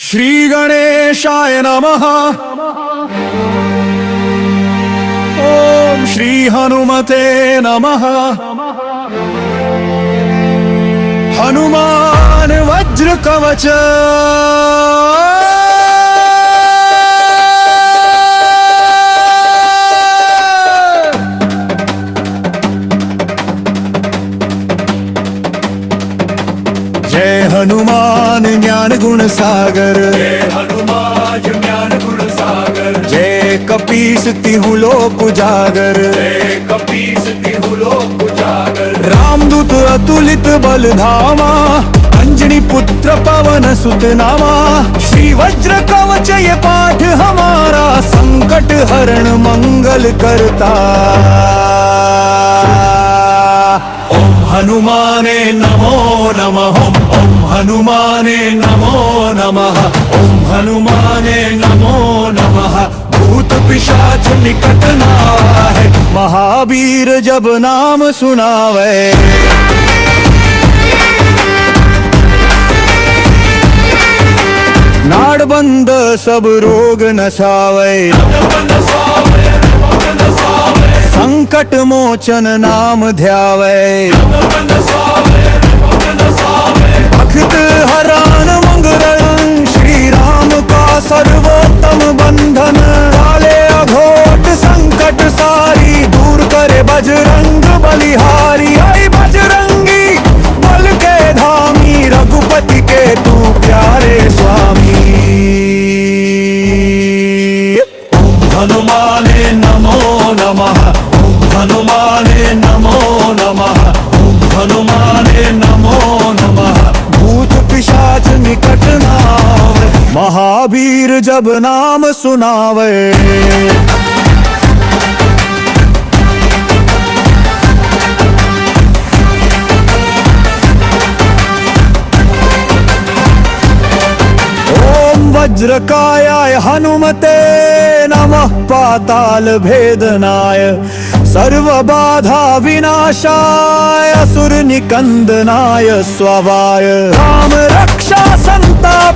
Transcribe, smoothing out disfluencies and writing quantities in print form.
श्री गणेशाय नमः। ओम श्री हनुमते नमः। हनुमान वज्र कवच जय हनुमान ज्ञान गुण सागर। जय हनुमान ज्ञान गुण सागर। जय कपीस तिहु लोक उजागर। जय कपीस तिहु लोक उजागर। रामदूत अतुलित बल धामा। अंजनी पुत्र पवन सुत नामा। श्री वज्र कवच ये पाठ हमारा। संकट हरण मंगल करता। ओम हनुमाने नमो नमः। ओम हनुमाने नमो नमः। ओम हनुमाने नमो नमः। भूत पिशाच निकट न आए। महावीर जब नाम सुनावे। नाड़बंद सब रोग नसावे। संकट मोचन नाम ध्यावे। भक्त हरान मंगल श्री राम का सर्वोत्तम बंधन। काले अघोट संकट सारी दूर करे बजरंग बलिहारी। आई बजरंगी बल के धामी। रघुपति के तू प्यारे स्वामी। ओम हनुमाने नमो नमः। ओम हनुमाने नमो नमः। ओम हनुमाने नमो नमः। भूत पिशाच निकट न आवे। महावीर जब नाम सुनावे। वज्रकायाय हनुमते नमः। पाताल भेदनाय सर्वबाधा विनाशाय। असुर निकंदनाय स्वभाय। राम रक्षा संताय।